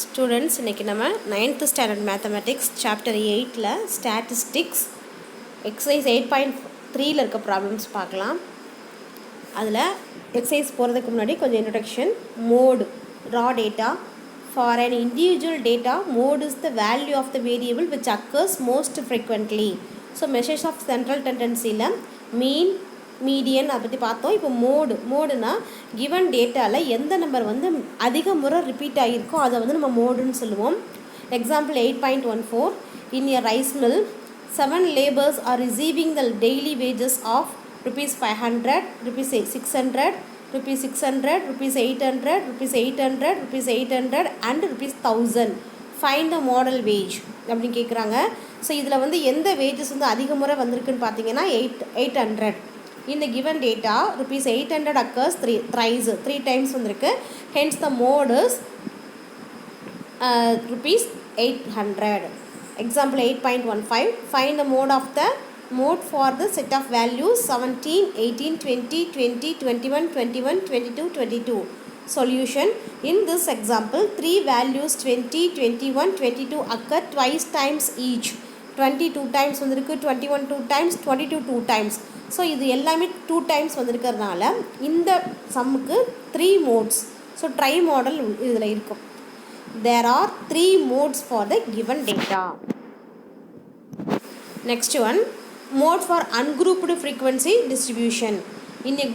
Students இன்றைக்கி நம்ம 9th standard mathematics chapter 8ல் ஸ்டாட்டிஸ்டிக்ஸ் எக்ஸசைஸ் 8.3ல் இருக்க ப்ராப்ளம்ஸ் பார்க்கலாம். அதில் எக்ஸசைஸ் போகிறதுக்கு முன்னாடி கொஞ்சம் introduction. Mode raw data for an individual data mode is the value of the variable which occurs most frequently. So measures of central டெண்டன்சியில் mean median அதை பற்றி பார்த்தோம். இப்போ மோடுனா கிவன் டேட்டாவில் எந்த நம்பர் வந்து அதிக முறை ரிப்பீட் ஆகியிருக்கோ அதை வந்து நம்ம மோடுன்னு சொல்லுவோம். Example 8.14 in a rice mill 7 laborers are receiving the daily wages of rupees 500, rupees 600, rupees 600, rupees 800, rupees 800, rupees 800 and rupees 1000. Find the model wage அப்படின்னு கேட்குறாங்க. ஸோ இதில் வந்து எந்த வேஜஸ் வந்து அதிக முறை வந்திருக்குன்னு பார்த்தீங்கன்னா 800. In the given data, rupees 800 occurs three times வந்திருக்கு. Hence the mode is rupees 800. Example 8.15. Find the mode for the set of values 17, 18, 20, 20, 21, 21, 22, 22. Solution. In this example, 3 values 20, 21, 22 occur twice times each. 22 times வந்திருக்கு, 21 2 times, 22 2 times. So இது எல்லாமே 2 times வந்திருக்கிறதுனால இந்த சம்முக்கு 3 modes. So try model இதில் இருக்கும். There are 3 modes for the given data. Next one, mode for ungrouped frequency distribution. In a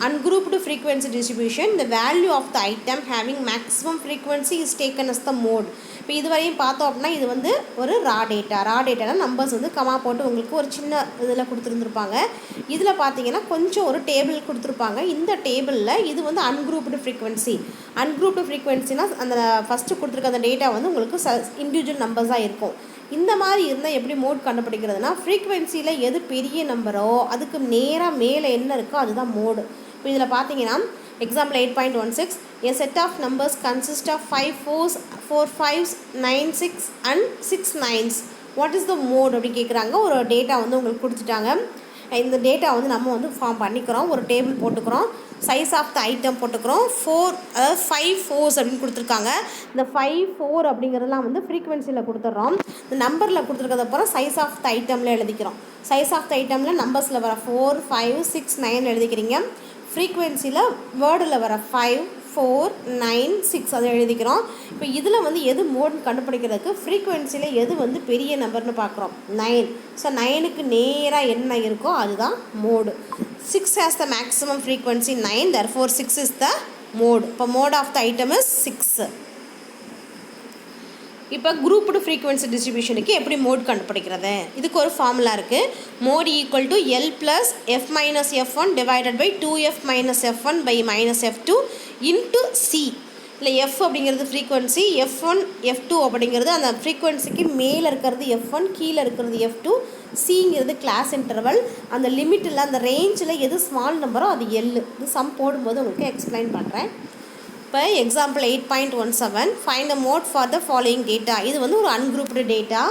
ungrouped frequency distribution, the value of the item having maximum frequency is taken as the mode. இப்போ இதுவரையும் பார்த்தோம் அப்படின்னா இது வந்து ஒரு ரா டேட்டானா numbers வந்து comma போட்டு உங்களுக்கு ஒரு சின்ன இதில் கொடுத்துருந்துருப்பாங்க. இதில் பார்த்தீங்கன்னா கொஞ்சம் ஒரு டேபிள் கொடுத்துருப்பாங்க. இந்த டேபிளில் இது வந்து அன்குரூப்டு ஃப்ரீக்வன்சினா அந்த ஃபஸ்ட்டு கொடுத்துருக்க அந்த டேட்டா வந்து உங்களுக்கு இண்டிவிஜுவல் நம்பர்ஸாக இருக்கும். இந்த மாதிரி இருந்தால் எப்படி மோட் கண்டுபிடிக்கிறதுனா ஃப்ரீக்வன்சியில் எது பெரிய நம்பரோ அதுக்கு நேராக மேலே என்ன இருக்கோ அதுதான் மோடு. இப்போ இதில் பார்த்தீங்கன்னா example 8.16 a set of numbers consist of 5 4s 4 5s 9 6 and 6 9s. what is the mode அப்படி கேட்குறாங்க. ஒரு டேட்டா வந்து உங்களுக்கு கொடுத்துட்டாங்க. இந்த டேட்டா வந்து நம்ம வந்து ஃபார்ம் பண்ணிக்கிறோம். ஒரு டேபிள் போட்டுக்கிறோம். சைஸ் ஆஃப் த ஐட்டம் போட்டுக்கிறோம். 5 4s அப்படின்னு கொடுத்துருக்காங்க. இந்த 5 4 அப்படிங்கிறதுலாம் வந்து ஃப்ரீக்வன்சியில் கொடுத்துட்றோம். இந்த நம்பரில் கொடுத்துருக்கத அப்புறம் சைஸ் ஆஃப் த ஐட்டமில் எழுதிக்கிறோம். சைஸ் ஆஃப் த ஐட்டமில் நம்பர்ஸில் வர 4 5 6 9 எழுதிக்கிறீங்க. ஃப்ரீக்வன்சியில் வேர்டில் வர 5 4 9 6 அதை எழுதிக்கிறோம். இப்போ இதில் வந்து எது மோடுன்னு கண்டுபிடிக்கிறதுக்கு ஃப்ரீக்வன்சியில் எது வந்து பெரிய நம்பர்னு பார்க்குறோம் 9. ஸோ 9க்கு நேராக என்ன இருக்கோ அதுதான் mode. 6 has the maximum frequency 9, therefore 6 is the mode. இப்போ mode of the item is 6. இப்போ குரூப்டு ஃப்ரீக்வன்சி டிஸ்ட்ரிபியூஷனுக்கு எப்படி மோட் கண்டுபிடிக்கிறது? இதுக்கு ஒரு ஃபார்முலா இருக்குது. Mode equal to l plus F minus f one divided by 2f minus f one by minus f two into c. இல்லை f அப்படிங்கிறது frequency, f one f two அப்படிங்கிறது அந்த ஃப்ரீக்வன்சிக்கு மேலே இருக்கிறது எஃப்1, கீழே இருக்கிறது எஃப்2, சிங்கிறது கிளாஸ் இன்டர்வல். அந்த லிமிட்டில் அந்த ரேஞ்சில் எது ஸ்மால் நம்பரோ அது எல். இது சம் போடும்போது உங்களுக்கு எக்ஸ்பிளைன் பண்ணுறேன். இப்போ example 8.17 find the mode for the following data. இது வந்து ஒரு அன்குரூப்டு டேட்டா.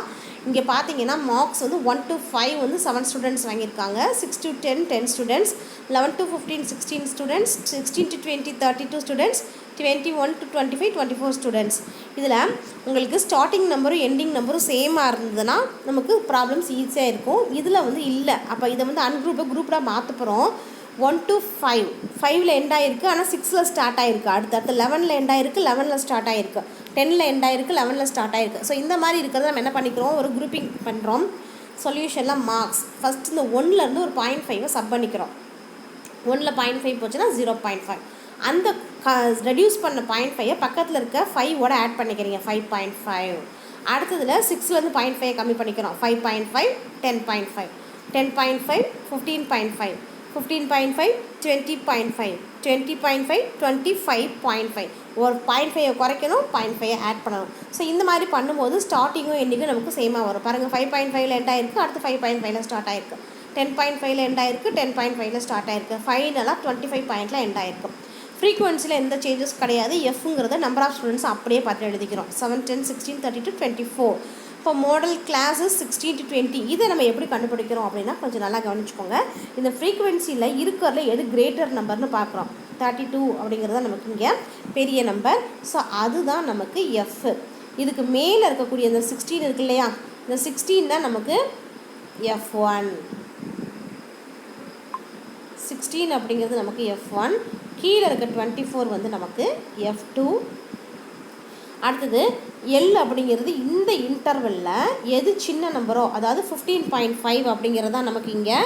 இங்கே பார்த்தீங்கன்னா மார்க்ஸ் வந்து 1 to 5 வந்து 7 ஸ்டூடெண்ட்ஸ் வாங்கியிருக்காங்க. 6 to 10 10 students, 11 to 15 16 students, 16 to 20 32 students, 21 to 25 24 students. இதில் உங்களுக்கு ஸ்டார்டிங் நம்பரும் எண்டிங் நம்பரும் சேமாக இருந்ததுன்னா நமக்கு ப்ராப்ளம்ஸ் ஈஸியாக இருக்கும். இதில் வந்து இல்லை. அப்போ இதை வந்து குரூப்பாக மாற்ற போகிறோம். 1 to 5 5ல் எண்ட் ஆகிருக்கு, ஆனால் 6ல் ஸ்டார்ட் ஆகிருக்கு. அடுத்து 11ல் எண்ட் ஆகிருக்கு, 11ல் ஸ்டார்ட் ஆகிருக்கு, 10ல் எண்ட் ஆகிருக்கு, 11ல் ஸ்டார்ட் ஆகிருக்கு. ஸோ இந்த மாதிரி இருக்கிறத நம்ம என்ன பண்ணிக்கிறோம், ஒரு குரூப்பிங் பண்ணுறோம். சொல்யூஷனில் மார்க்ஸ் ஃபஸ்ட் இந்த 1லேருந்து ஒரு 0.5 சப் பண்ணிக்கிறோம். 1ல் 0.5 போச்சுன்னா 0.5. அந்த ரெடியூஸ் பண்ண 0.5 பக்கத்தில் இருக்க 5ஓட ஆட் பண்ணிக்கிறீங்க 5.5. அடுத்ததில் 6லேருந்து 0.5 கம்மி பண்ணிக்கிறோம். 5.5 10.5 10.5 15.5 15.5 20.5 20.5 25.5. ஒரு 0.5 குறைக்கணும், 0.5 ஆட் பண்ணணும். ஸோ இந்த மாதிரி பண்ணும்போது ஸ்டார்டிங்கும் எண்டிங்கும் நமக்கு சேமாக வரும். பாருங்கள் 5.5ல் எண்ட் ஆகிருக்கு, அடுத்து 5.5ல் ஸ்டார்ட் ஆகிருக்கு, 10.5ல் எண்ட் ஆகிருக்கு, 10.5ல் ஸ்டார்ட் ஆகிருக்கு, ஃபைனலாக 25 பாயிண்டில் எண்ட் ஆகிருக்கு. ஃப்ரீக்வன்சியில் எந்த சேஞ்சஸ் கிடையாது. எஃப்ங்கிறத நம்பர் ஆஃப் ஸ்டூடெண்ட்ஸ் அப்படியே பார்த்து எழுதிக்கிறோம். 7 10 16 32 24. இப்போ மாடல் கிளாஸு 16 to 20 இதை நம்ம எப்படி கண்டுபிடிக்கிறோம் அப்படின்னா கொஞ்சம் நல்லா கவனிச்சுக்கோங்க. இந்த ஃப்ரீக்குவென்சியில் இருக்கிறதுல எது கிரேட்டர் நம்பர்னு பார்க்குறோம். 32 அப்படிங்கிறது நமக்கு இங்கே பெரிய நம்பர். ஸோ அதுதான் நமக்கு எஃப். இதுக்கு மேலே இருக்கக்கூடிய இந்த 16 இருக்கு இல்லையா, இந்த 16 தான் நமக்கு F1. 16 அப்படிங்கிறது நமக்கு F1. கீழே இருக்க 24 வந்து நமக்கு F2. அடுத்தது எல் அப்படிங்கிறது இந்த இன்டர்வெல்லில் எது சின்ன நம்பரோ, அதாவது 15.5 அப்படிங்கிறது தான் நமக்கு இங்கே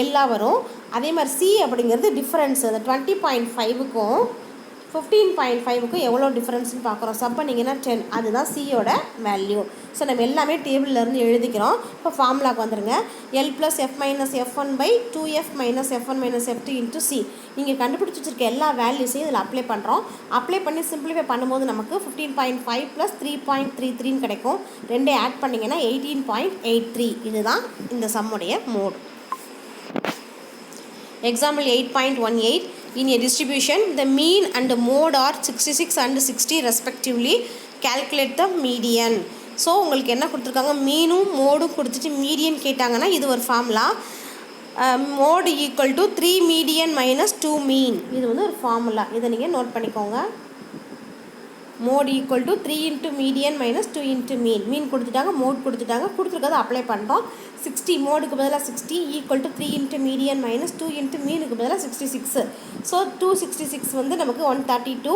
எல்லாம் வரும். அதே மாதிரி சி அப்படிங்கிறது டிஃப்ரென்ஸ், அந்த 20.5க்கும் 15.5க்கும் எவ்வளோ டிஃப்ரென்ஸ்னு பார்க்குறோம். சப் பண்ணிங்கன்னா 10, அதுதான் சியோட வேல்யூ. ஸோ நம்ம எல்லாமே டேபிள்லேருந்து எழுதிக்கிறோம். இப்போ ஃபார்முலாக்கு வந்துடுங்க. L plus F minus F1 by 2F minus F1 minus F2 into C. நீங்கள் கண்டுபிடிச்சி வச்சுருக்க எல்லா வேல்யூஸையும் இதில் அப்ளை பண்ணுறோம். அப்ளை பண்ணி சிம்பிளிஃபை பண்ணும்போது நமக்கு 15.5 ப்ளஸ் 3.33 கிடைக்கும். ரெண்டே ஆட் பண்ணிங்கன்னா 18.83. இதுதான் இந்த சம்முடைய mode. Example 8.18. In a distribution, the mean and mode are 66 and 60 respectively. Calculate the median. So உங்களுக்கு என்ன கொடுத்துருக்காங்க, மீனும் மோடும் கொடுத்துட்டு மீடியன் கேட்டாங்கன்னா இது ஒரு formula. Mode equal to 3 median minus 2 mean. இது வந்து ஒரு ஃபார்முலா. இதை நீங்கள் நோட் பண்ணிக்கோங்க. Mode equal to 3 into median minus 2 into mean. Mean கொடுத்துட்டாங்க, மோட் கொடுத்துட்டாங்க. கொடுத்துருக்கதை அப்ளை பண்ணுறோம். 60 மோடுக்கு பதிலாக 60 equal to 3 into median minus 2 into மீனுக்கு பதிலாக 66. ஸோ 266 வந்து நமக்கு 132.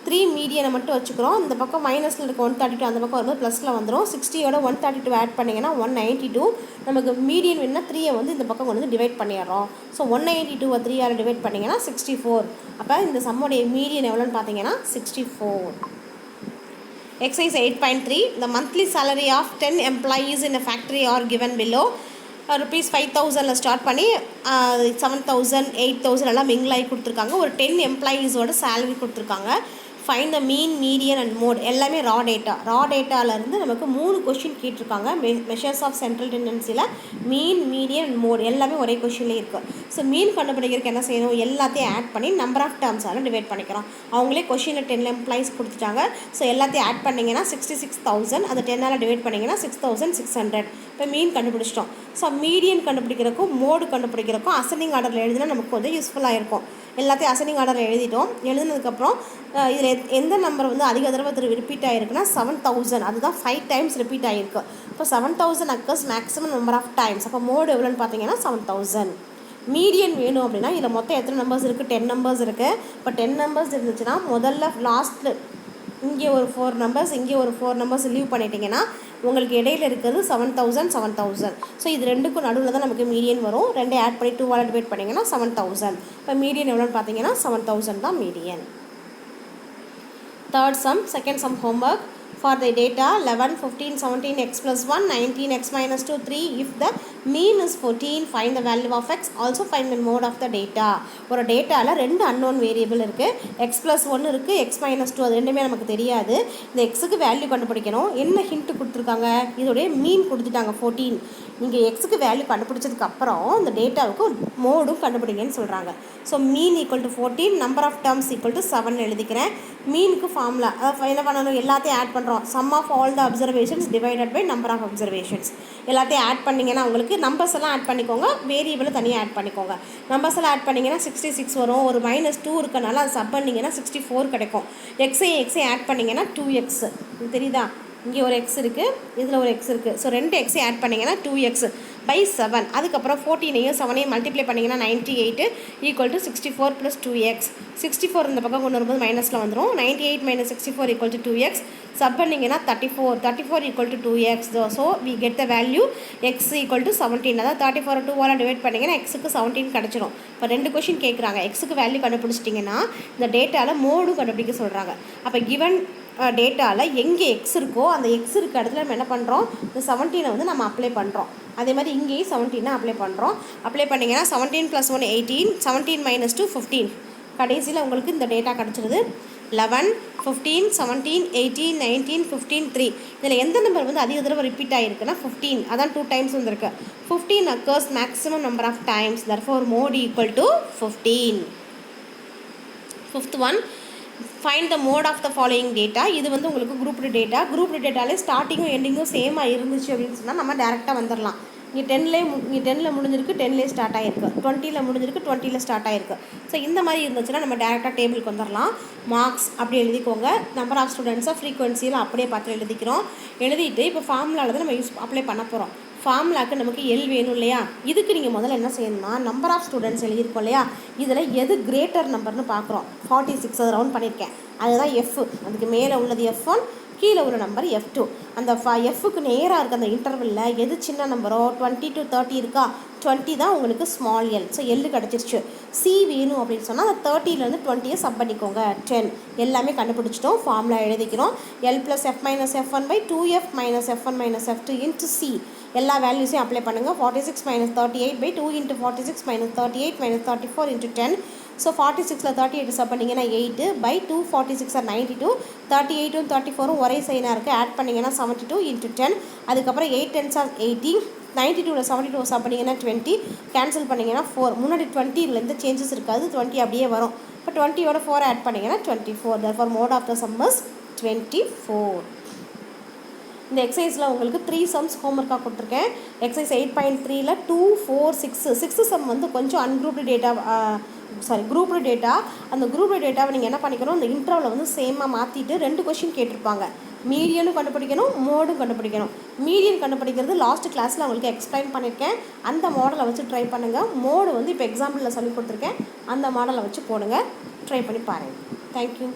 3 மீடியனை மட்டும் வச்சுக்கிறோம். இந்த பக்கம் மைனஸில் இருக்க 132 அந்த பக்கம் வரும்போது ப்ளஸில் வந்துடும். 60யோட 132 ஆட் பண்ணிங்கன்னா 192. நமக்கு மீடியன் வேணுன்னா 3யை வந்து இந்த பக்கம் கொண்டு வந்து டிவைட் பண்ணிடுறோம். ஸோ 192 3 டிவைட் பண்ணிங்கன்னா 64. அப்போ இந்த சம்முடைய மீடியன் எவ்வளோன்னு பார்த்தீங்கன்னா 64. Exercise 8.3. The monthly salary of 10 employees in a factory are given below. Rupees 5,000 start பண்ணி 7,000 8,000 எல்லாம் மிங்கிள் ஆகி கொடுத்துருக்காங்க. ஒரு 10 எம்ப்ளாயீஸோட சேலரி கொடுத்துருக்காங்க. Find the mean, median and mode. எல்லாமே ரா டேட்டா. ரா டேட்டாவிலேருந்து நமக்கு 3 கொஷின் கேட்டிருக்காங்க. மெஷர்ஸ் ஆஃப் சென்ட்ரல் டெண்டன்சியில் மீன், மீடியன் அண்ட் மோட் எல்லாமே ஒரே கொஷின்லேயே இருக்குது. ஸோ மீன் கண்டுபிடிக்கிறதுக்கு என்ன செய்யணும், எல்லாத்தையும் ஆட் பண்ணி நம்பர் ஆஃப் டேர்ம்ஸால் டிவைட் பண்ணிக்கிறோம். அவங்களே கொஷினில் 10 எம்ப்ளாயிஸ் கொடுத்துட்டாங்க. ஸோ எல்லாத்தையும் ஆட் பண்ணிங்கன்னா 66,000. அது 10ஆல் டிவைட் பண்ணிங்கன்னா 6,600. இப்போ மீன் கண்டுபிடிச்சிட்டோம். ஸோ மீடியன் கண்டுபிடிக்கிறக்கும் மோடு கண்டுபிடிக்கிறக்கும் அசெண்டிங் ஆர்டரில் எழுதினா நமக்கு கொஞ்சம் யூஸ்ஃபுல்லாக இருக்கும். எல்லாத்தையும் அசெண்டிங் ஆர்டரில் எழுதிட்டோம். எழுதினதுக்கப்புறம் இதில் எந்த நம்பர் வந்து அதிக தடவை ரிப்பீட் ஆகிருக்குன்னா 7,000. அதுதான் 5 டைம்ஸ் ரிப்பீட் ஆகிருக்கு. இப்போ 7,000 occurs maximum number of times. அப்போ மோடு எவ்வளோன்னு பார்த்தீங்கன்னா 7,000. மீடியன் வேணும் அப்படின்னா இதில் மொத்தம் எத்தனை நம்பர்ஸ் இருக்குது, 10 நம்பர்ஸ் இருக்குது. இப்போ 10 நம்பர்ஸ் இருந்துச்சுன்னா முதல்ல லாஸ்ட்டில் இங்கே ஒரு 4 நம்பர்ஸ், இங்கே ஒரு 4 நம்பர்ஸ் லீவ் பண்ணிட்டீங்கன்னா உங்களுக்கு இடையில இருக்கிறது 7,000 7,000. ஸோ இது ரெண்டுக்கும் நடுவில் தான் நமக்கு மீடியன் வரும். ரெண்டே ஆட் பண்ணி 2ஆல் டிவைட் பண்ணிங்கன்னா 7,000. இப்போ மீடியன் எவ்வளோன்னு பார்த்தீங்கன்னா 7,000 தான் median. Third sum, second sum homework. For the data 11, 15, 17, x plus 1, 19, x minus 2, 3. If the mean is 14, find the value of x. Also find the mode of the data. ஒரு டேட்டாவில் 2 unknown variable இருக்குது. x plus 1 இருக்குது, x minus 2. அது ரெண்டுமே நமக்கு தெரியாது. இந்த எக்ஸுக்கு வேல்யூ கண்டுபிடிக்கணும். என்ன ஹிண்ட் கொடுத்துருக்காங்க, இதோடைய மீன் கொடுத்துட்டாங்க 14. நீங்கள் எக்ஸுக்கு வேல்யூ கண்டுபிடிச்சதுக்கப்புறம் இந்த டேட்டாவுக்கு மோடும் கண்டுபிடிங்கன்னு சொல்கிறாங்க. So mean equal to 14, number of terms equal to 7 எழுதிக்கிறேன். மீனுக்கு ஃபார்முலா என்ன பண்ணணும், எல்லாத்தையும் ஆட் பண்ணுறோம். Sum of all the observations divided by number of observations. எல்லாத்தையும் ஆட் பண்ணிங்கன்னா உங்களுக்கு நம்பர்ஸ் எல்லாம் ஆட் பண்ணிக்கோங்க, வேரியபிளை தனியாக ஆட் பண்ணிக்கோங்க. நம்பர்ஸ் எல்லாம் ஆட் பண்ணிங்கன்னா 66 வரும். ஒரு -2 இருக்கனால அது சப் பண்ணிங்கன்னா 64 கிடைக்கும். எக்ஸை ஆட் பண்ணிங்கன்னா 2x. இது தெரியுதா, இங்கே ஒரு எக்ஸ் இருக்குது, இதில் ஒரு எக்ஸ் இருக்குது. ஸோ 2 எக்ஸை ஆட் பண்ணிங்கன்னா 2x பை 7. அதுக்கப்புறம் 14ஐயும் 7ஐயும் மல்டிப்ளை பண்ணிங்கன்னா 98 ஈக்குவல் டு 64 + 2x. 64 இந்த பக்கம் கொண்டு வரும்போது மைனஸில் வந்துடும். 98 - 64 ஈக்குவல் டு 2x. சப் பண்ணிங்கன்னா 34 equal to 2x. So we get the value x equal to 17. அதாவது 34 2ஆல் டிவைட் பண்ணிங்கன்னா எக்ஸுக்கு 17 கிடச்சிடும். இப்போ 2 கொஷின் கேட்குறாங்க. எக்ஸுக்கு வேல்யூ கண்டுபிடிச்சிட்டிங்கன்னா இந்த டேட்டாவில் மோடும் கண்டுபிடிக்க சொல்கிறாங்க. அப்போ கிவன் டேட்டாவில் எங்கே எக்ஸ் இருக்கோ அந்த எக்ஸ் இருக்க இடத்துல நம்ம என்ன பண்ணுறோம், இந்த 17 வந்து நம்ம அப்ளை பண்ணுறோம். அதே மாதிரி இங்கேயும் 17 அப்ளை பண்ணுறோம். அப்ளை பண்ணிங்கன்னா 17 + 1 18, 17 - 2 15. கடைசியில் உங்களுக்கு இந்த டேட்டா கிடச்சிருது. 11, 15, 17, 18, 19, 15, 3. இதில் எந்த நம்பர் வந்து அதிக தடவை ரிப்பீட் ஆகிருக்குன்னா 15. அதான் 2 டைம்ஸ் வந்துருக்கு. 15 occurs maximum number of times. Therefore mode equal to 15. Fifth one, find the mode of the following data. இது வந்து உங்களுக்கு குரூப்டு டேட்டா. குரூப்டு டேட்டாலே ஸ்டார்டிங்கும் எண்டிங்கும் சேமாக இருந்துச்சு அப்படின்னு சொன்னால் நம்ம டேரெக்டாக வந்துடலாம். இங்கே 10ல் முடிஞ்சிருக்கு, 10ல் ஸ்டார்ட் ஆகிருக்கு, 20ல் முடிஞ்சிருக்கு, 20ல் ஸ்டார்ட் ஆகிருக்கு. ஸோ இந்த மாதிரி இருந்துச்சுன்னா நம்ம டேரெக்டாக டேபிளுக்கு வந்துடலாம். மார்க்ஸ் அப்படி எழுதிக்கோங்க. நம்பர் ஆஃப் ஸ்டூடெண்ட்ஸை ஃப்ரீக்வன்சியில் அப்படியே பார்த்து எழுதிக்கிறோம். எழுதிட்டு இப்போ ஃபார்முலாவில் தான் நம்ம அப்ளை பண்ண போகிறோம். ஃபார்முலாவுக்கு நமக்கு எல் வேணும் இல்லையா? இதுக்கு நீங்கள் முதல்ல என்ன செய்யணும்னா நம்பர் ஆஃப் ஸ்டூடெண்ட்ஸ் எழுதியிருக்கோம் இல்லையா? இதில் எது கிரேட்டர் நம்பர்னு பார்க்குறோம். 46 அதை ரவுண்ட் பண்ணியிருக்கேன், அதுதான் எஃப். அதுக்கு மேலே உள்ளது F1, கீழே உள்ள நம்பர் F2. அந்த எஃப்க்கு நேராக இருக்க அந்த இன்டர்வலில் எது சின்ன நம்பரோ 20 to 30 இருக்கா, 20 தான் உங்களுக்கு ஸ்மால் எல். ஸோ எல்லு கிடச்சிருச்சு. சி வேணும் அப்படின்னு சொன்னால் அந்த 30லேருந்து 20 சப் பண்ணிக்கோங்க, 10. எல்லாமே கண்டுபிடிச்சிட்டோம். ஃபார்முலா எழுதிக்கிறோம். L plus F minus F1 by 2F minus F1 minus F2 into c. எல்லா வேல்யூஸையும் அப்ளை பண்ணுங்கள். 46 minus 38 by 2 into 46 minus 38 minus 34 into 10. So 46ல் 38 சப் பண்ணிங்கன்னா 8 பை 2 46 ஆர் 92. 38ம் 34ம் ஒரே சைனாக இருக்குது, ஆட் பண்ணிங்கன்னா 72 இன்ட்டு 10. அதுக்கப்புறம் 8 10s ஆர் 80. 92ல் 72 சப் பண்ணிங்கன்னா 20, கேன்சல் பண்ணிங்கன்னா 4. முன்னாடி 20ல் எந்த சேஞ்சஸ் இருக்காது, 20 அப்படியே வரும். இப்போ 20யோட 4 ஆட் பண்ணிங்கன்னா 24. therefore mode of the sum is 24. இந்த எக்ஸசைஸில் உங்களுக்கு 3 சம்ஸ் ஹோம்ஒர்க்காக கொடுத்துருக்கேன். எக்ஸசைஸ் 8.3ல் 2, 4, 6 சம் வந்து கொஞ்சம் அன்குரூப்டு டேட்டா, குரூப்டு டேட்டா. அந்த குரூப்டு டேட்டாவை நீங்கள் என்ன பண்ணிக்கணும், அந்த இன்டர்வலை வந்து சேமாக மாற்றிட்டு 2 கொஷின் கேட்டிருப்பாங்க. மீடியனும் கண்டுபிடிக்கணும், மோடும் கண்டுபிடிக்கணும். மீடியன் கண்டுபிடிக்கிறது லாஸ்ட் கிளாஸில் உங்களுக்கு எக்ஸ்பிளைன் பண்ணியிருக்கேன். அந்த மாடலை வச்சு ட்ரை பண்ணுங்கள். மோடு வந்து இப்போ எக்ஸாம்பிளில் சொல்லி கொடுத்துருக்கேன், அந்த மாடலை வச்சு போடுங்க, ட்ரை பண்ணி பாருங்கள். தேங்க்யூ.